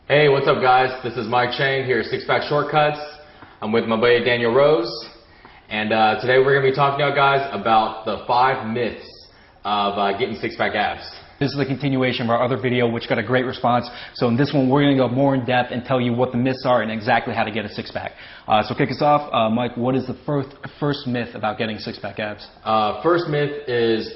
Hey, what's up guys? This is Mike Chang here at Six Pack Shortcuts. I'm with my buddy Daniel Rose. And today we're going to be talking to you guys about the 5 myths of getting six-pack abs. This is a continuation of our other video, which got a great response. So in this one, we're going to go more in depth and tell you what the myths are and exactly how to get a six-pack. So kick us off, Mike, what is the first myth about getting six-pack abs? First myth is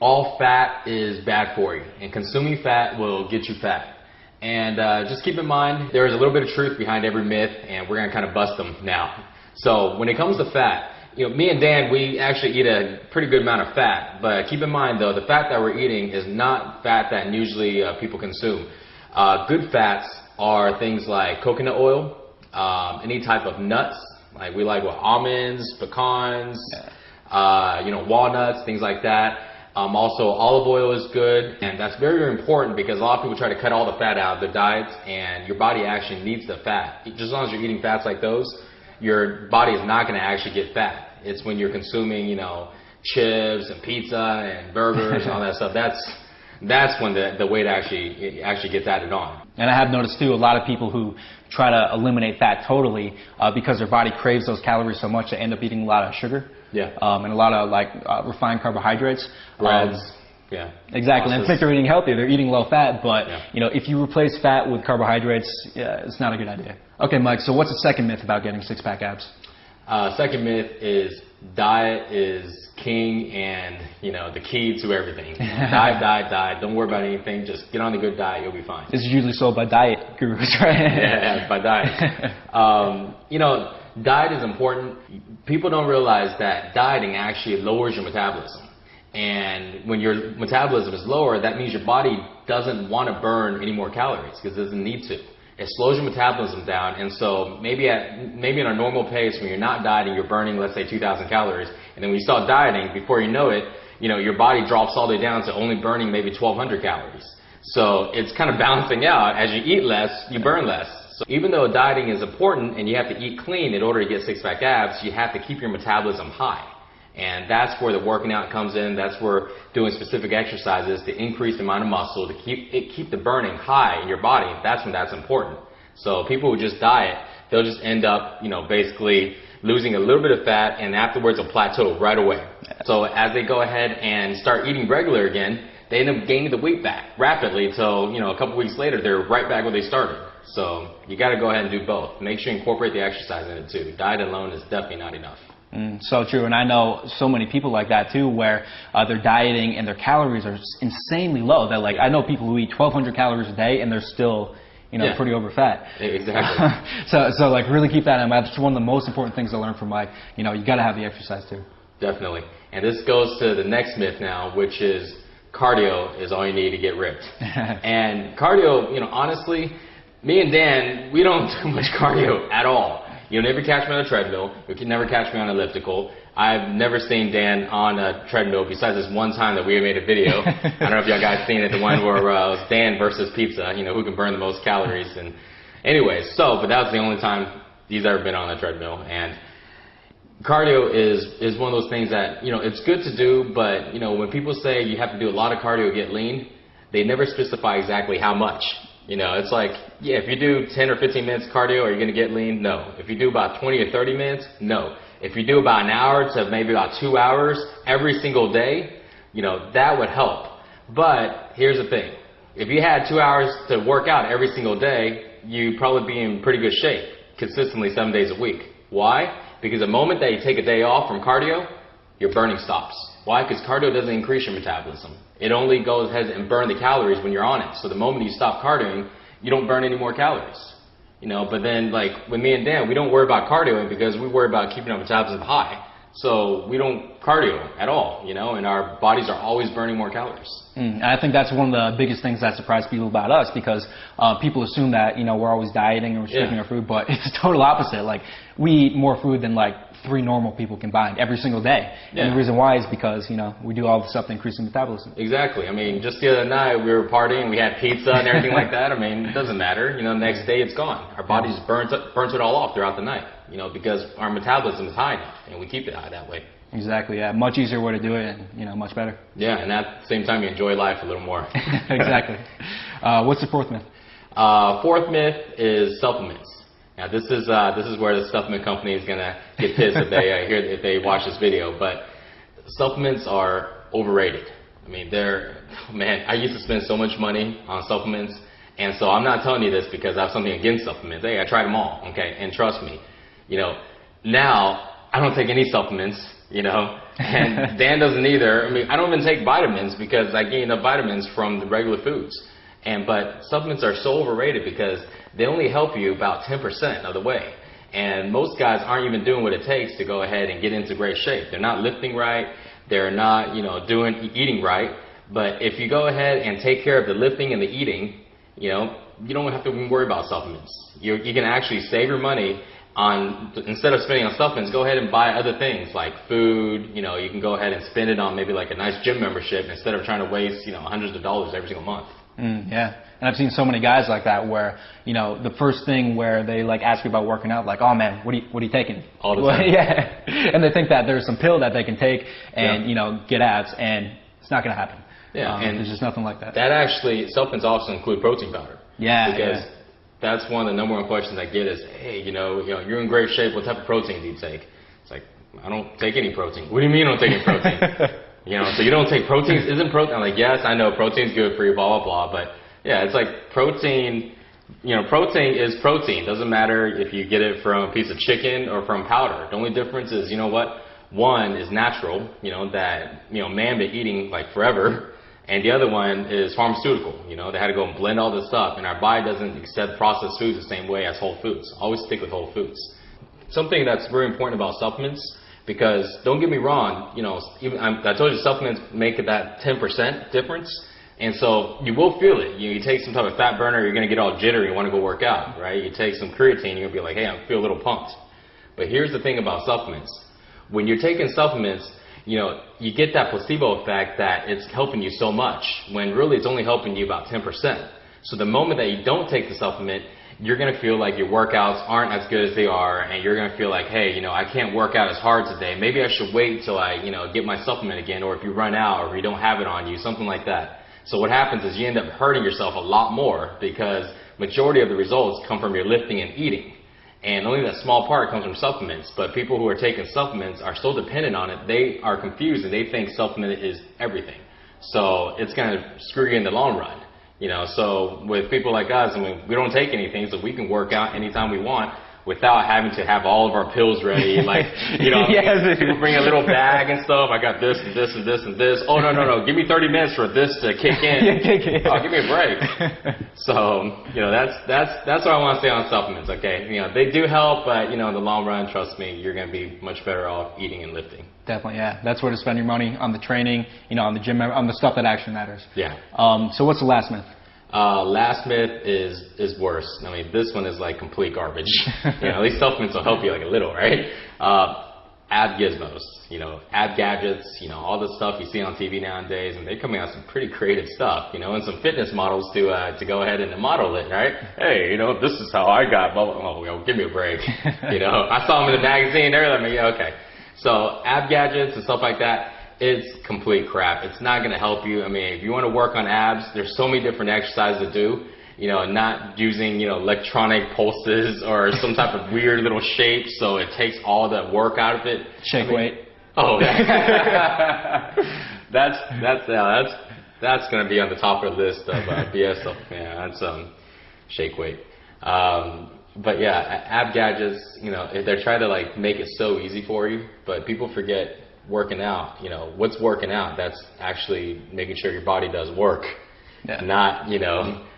all fat is bad for you, and consuming fat will get you fat. And just keep in mind, there is a little bit of truth behind every myth, and we're going to kind of bust them now. So when it comes to fat, me and Dan, we actually eat a pretty good amount of fat. But keep in mind, though, the fat that we're eating is not fat that usually people consume. Good fats are things like coconut oil, any type of nuts, like we like almonds, pecans, walnuts, things like that. Also, olive oil is good, and that's very, very important because a lot of people try to cut all the fat out of their diets, and your body actually needs the fat. Just as long as you're eating fats like those, your body is not going to actually get fat. It's when you're consuming, chips and pizza and burgers and all that stuff. That's when the weight actually gets added on. And I have noticed too, a lot of people who try to eliminate fat totally because their body craves those calories so much, they end up eating a lot of sugar. Yeah. And a lot of refined carbohydrates. Breads. Yeah. Exactly. And if they're eating healthy, they're eating low fat, but if you replace fat with carbohydrates, it's not a good idea. Okay, Mike, so what's the second myth about getting six-pack abs? Second myth is diet is king and, the key to everything. Diet. Don't worry about anything. Just get on a good diet. You'll be fine. This is usually sold by diet gurus, right? Yeah, by diet. Diet is important. People don't realize that dieting actually lowers your metabolism. And when your metabolism is lower, that means your body doesn't want to burn any more calories because it doesn't need to. It slows your metabolism down, and so maybe in a normal pace, when you're not dieting, you're burning, let's say, 2,000 calories, and then when you start dieting, before you know it, your body drops all the way down to only burning maybe 1,200 calories. So it's kind of balancing out. As you eat less, you burn less. So even though dieting is important and you have to eat clean in order to get six-pack abs, you have to keep your metabolism high. And that's where the working out comes in. That's where doing specific exercises to increase the amount of muscle, to keep the burning high in your body. That's when that's important. So people who just diet, they'll just end up, basically losing a little bit of fat, and afterwards a plateau right away. So as they go ahead and start eating regular again, they end up gaining the weight back rapidly until, a couple weeks later, they're right back where they started. So you got to go ahead and do both. Make sure you incorporate the exercise in it too. Diet alone is definitely not enough. So true, and I know so many people like that too, where they're dieting and their calories are insanely low. They're like, I know people who eat 1,200 calories a day and they're still, pretty over fat. Exactly. So like really keep that in mind. That's one of the most important things I learned from Mike. You got to have the exercise too. Definitely. And this goes to the next myth now, which is cardio is all you need to get ripped. And cardio, honestly, me and Dan, we don't do much cardio at all. You'll never catch me on a treadmill. You can never catch me on an elliptical. I've never seen Dan on a treadmill besides this one time that we made a video. I don't know if y'all guys seen it, the one where it was Dan versus pizza, who can burn the most calories. And anyways, but that was the only time he's ever been on a treadmill. And cardio is one of those things that, it's good to do, but, when people say you have to do a lot of cardio to get lean, they never specify exactly how much. It's like, if you do 10 or 15 minutes cardio, are you going to get lean? No. If you do about 20 or 30 minutes, no. If you do about an hour to maybe about 2 hours every single day, that would help. But here's the thing. If you had 2 hours to work out every single day, you'd probably be in pretty good shape consistently 7 days a week. Why? Because the moment that you take a day off from cardio, your burning stops. Why? Because cardio doesn't increase your metabolism. It only goes ahead and burn the calories when you're on it. So the moment you stop cardioing, you don't burn any more calories. But then like with me and Dan, we don't worry about cardioing because we worry about keeping our metabolism high. So we don't cardio at all, and our bodies are always burning more calories. And I think that's one of the biggest things that surprise people about us because people assume that, we're always dieting and restricting our food, but it's the total opposite. Like, we eat more food than like 3 normal people combined every single day. Yeah. And the reason why is because, we do all the stuff to increase the metabolism. Exactly. I mean, just the other night we were partying, we had pizza and everything like that. I mean, it doesn't matter. The next day it's gone. Our body just burns it all off throughout the night, because our metabolism is high enough and we keep it high that way. Exactly, yeah. Much easier way to do it and, much better. Yeah, and at the same time you enjoy life a little more. Exactly. What's the fourth myth? Fourth myth is supplements. Now this is where the supplement company is gonna get pissed if they watch this video. But supplements are overrated. I mean, I used to spend so much money on supplements, and so I'm not telling you this because I have something against supplements. Hey, I tried them all, okay? And trust me, now I don't take any supplements, and Dan doesn't either. I mean, I don't even take vitamins because I gain enough vitamins from the regular foods. But supplements are so overrated because they only help you about 10% of the way. And most guys aren't even doing what it takes to go ahead and get into great shape. They're not lifting right. They're not, eating right. But if you go ahead and take care of the lifting and the eating, you don't have to worry about supplements. You can actually save your money instead of spending on supplements, go ahead and buy other things like food. You can go ahead and spend it on maybe like a nice gym membership instead of trying to waste, hundreds of dollars every single month. Yeah. And I've seen so many guys like that where, the first thing where they ask you about working out, like, oh man, what are you taking? All the time. Yeah. And they think that there's some pill that they can take and, get abs, and it's not going to happen. Yeah. And there's just nothing like that. Supplements also include protein powder. Yeah. Because that's one of the number one questions I get is, hey, you're in great shape. What type of protein do you take? It's like, I don't take any protein. What do you mean you don't take any protein? So you don't take protein? Isn't protein? I'm like, yes, I know protein's good for you, blah, blah, blah. But yeah, it's like protein, protein is protein. Doesn't matter if you get it from a piece of chicken or from powder. The only difference is, one is natural, that, man been eating like forever. And the other one is pharmaceutical. They had to go and blend all this stuff. And our body doesn't accept processed foods the same way as whole foods. Always stick with whole foods. Something that's very important about supplements, because don't get me wrong, I told you supplements make that 10% difference. And so you will feel it. You take some type of fat burner, you're going to get all jittery and want to go work out, right? You take some creatine, you're going to be like, hey, I feel a little pumped. But here's the thing about supplements. When you're taking supplements, you get that placebo effect that it's helping you so much, when really it's only helping you about 10%. So the moment that you don't take the supplement, you're going to feel like your workouts aren't as good as they are, and you're going to feel like, hey, I can't work out as hard today. Maybe I should wait till I, get my supplement again, or if you run out, or if you don't have it on you, something like that. So what happens is you end up hurting yourself a lot more because majority of the results come from your lifting and eating. And only that small part comes from supplements. But people who are taking supplements are so dependent on it, they are confused and they think supplement is everything. So it's going to screw you in the long run. So with people like us, we don't take anything, so we can work out anytime we want without having to have all of our pills ready. Like, Yes. People bring a little bag and stuff. I got this and this and this and this. Oh, no. Give me 30 minutes for this to kick in. Oh, give me a break. So, that's what I want to say on supplements, okay? They do help, but, in the long run, trust me, you're going to be much better off eating and lifting. Definitely, yeah. That's where to spend your money, on the training, on the gym, on the stuff that actually matters. Yeah. So what's the last myth? Last myth is worse. I mean, this one is like complete garbage. At least supplements will help you like a little, right? Ab gizmos, ab gadgets, all the stuff you see on TV nowadays, and they're coming out with some pretty creative stuff, and some fitness models to go ahead and model it, right? Hey, this is how I got, blah, blah, blah. Oh, give me a break. I saw them in the magazine, they're like, yeah, okay. So ab gadgets and stuff like that, it's complete crap. It's not going to help you. I mean, if you want to work on abs, there's so many different exercises to do. Not using, electronic pulses or some type of weird little shape, so it takes all the work out of it. Shake weight. Oh, that's going to be on the top of the list of BS stuff. Yeah, that's shake weight. But yeah, ab gadgets, they're trying to make it so easy for you, but people forget working out. What's working out? That's actually making sure your body does work, not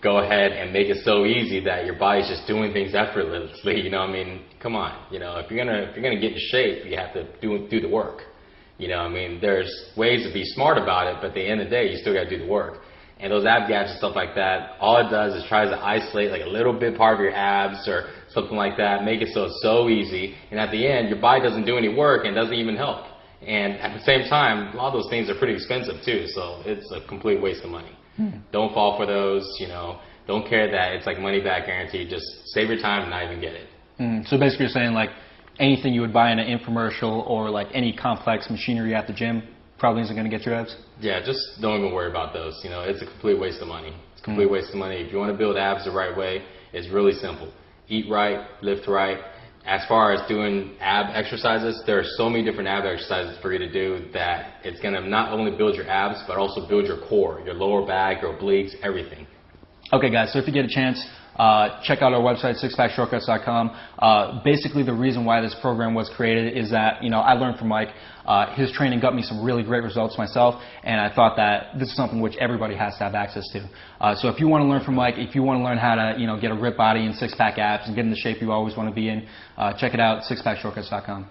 go ahead and make it so easy that your body's just doing things effortlessly. Come on. If you're gonna get in shape, you have to do the work. There's ways to be smart about it, but at the end of the day, you still got to do the work. And those ab gadgets and stuff like that, all it does is tries to isolate like a little bit part of your abs or something like that, make it so it's so easy, and at the end, your body doesn't do any work and doesn't even help. And at the same time, a lot of those things are pretty expensive too, so it's a complete waste of money. Don't fall for those, don't care that it's like money back guarantee. Just save your time and not even get it. So basically you're saying anything you would buy in an infomercial or any complex machinery at the gym probably isn't going to get your abs? Yeah, just don't even worry about those. It's a complete waste of money. It's complete waste of money. If you want to build abs the right way, it's really simple. Eat right, lift right. As far as doing ab exercises, there are so many different ab exercises for you to do that it's going to not only build your abs, but also build your core, your lower back, your obliques, everything. Okay, guys, so if you get a chance, check out our website, sixpackshortcuts.com. Basically, the reason why this program was created is that, I learned from Mike. His training got me some really great results myself, and I thought that this is something which everybody has to have access to. So if you want to learn from Mike, if you want to learn how to, get a ripped body and six-pack abs and get in the shape you always want to be in, check it out, sixpackshortcuts.com.